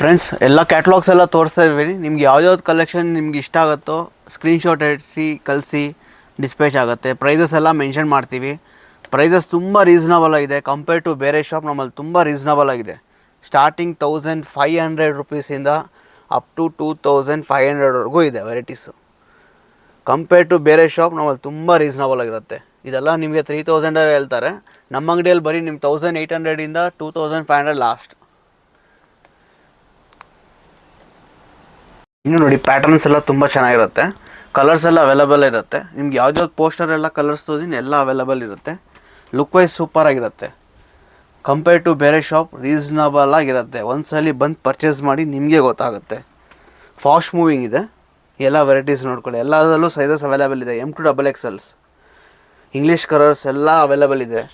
Friends ಎಲ್ಲ catalogues ಎಲ್ಲ ತೋರಿಸ್ತಾ ಇದ್ದೀವಿ. ನಿಮ್ಗೆ ಯಾವ್ದು ಕಲೆಕ್ಷನ್ ನಿಮ್ಗೆ ಇಷ್ಟ ಆಗುತ್ತೋ ಸ್ಕ್ರೀನ್ಶಾಟ್ ಹಿಡಿಸಿ ಕಳಿಸಿ ಡಿಸ್ಪ್ಯಾಚ್ ಆಗುತ್ತೆ. ಪ್ರೈಸಸ್ ಎಲ್ಲ ಮೆನ್ಷನ್ ಮಾಡ್ತೀವಿ. ಪ್ರೈಸಸ್ ತುಂಬ ರೀಸನಬಲ್ ಆಗಿದೆ ಕಂಪೇರ್ ಟು ಬೇರೆ ಶಾಪ್. ನಮ್ಮಲ್ಲಿ ತುಂಬ ರೀಸನಬಲ್ ಆಗಿದೆ. ಸ್ಟಾರ್ಟಿಂಗ್ 1500 ರುಪೀಸಿಂದ ಅಪ್ ಟು 2500ವರೆಗೂ ಇದೆ ವೆರೈಟೀಸು. ಕಂಪೇರ್ ಟು ಬೇರೆ ಶಾಪ್ ನಮ್ಮಲ್ಲಿ ತುಂಬ ರೀಸನಬಲ್ ಆಗಿರುತ್ತೆ. ಇದೆಲ್ಲ ನಿಮಗೆ 3000 ಹೇಳ್ತಾರೆ. ನಮ್ಮ ಅಂಗಡಿಯಲ್ಲಿ ಬರೀ ನಿಮ್ಮ 1800ಇಂದ 2500 ಲಾಸ್ಟ್. ಇನ್ನು ನೋಡಿ ಪ್ಯಾಟರ್ನ್ಸ್ ಎಲ್ಲ ತುಂಬ ಚೆನ್ನಾಗಿರುತ್ತೆ. ಕಲರ್ಸ್ ಎಲ್ಲ ಅವೈಲೇಬಲ್ ಇರುತ್ತೆ. ನಿಮ್ಗೆ ಯಾವ್ದು ಪೋಸ್ಟರ್ ಎಲ್ಲ ಕಲರ್ಸ್ ತೋರಿಸಿ ಎಲ್ಲ ಅವೈಲೇಬಲ್ ಇರುತ್ತೆ. ಲುಕ್ ವೈಸ್ ಸೂಪರ್ ಆಗಿರುತ್ತೆ. ಕಂಪೇರ್ ಟು ಬೇರೆ ಶಾಪ್ ರೀಸನಬಲ್ ಆಗಿರುತ್ತೆ. ಒಂದ್ಸಲಿ ಬಂದು ಪರ್ಚೇಸ್ ಮಾಡಿ ನಿಮಗೆ ಗೊತ್ತಾಗುತ್ತೆ. ಫಾಸ್ಟ್ ಮೂವಿಂಗ್ ಇದೆ. ಎಲ್ಲ ವೆರೈಟೀಸ್ ನೋಡ್ಕೊಳ್ಳಿ. ಎಲ್ಲದರಲ್ಲೂ ಸೈಜಸ್ ಅವೈಲೇಬಲ್ ಇದೆ. M to XXL English colours ಎಲ್ಲ ಅವೈಲೇಬಲ್ ಇದೆ.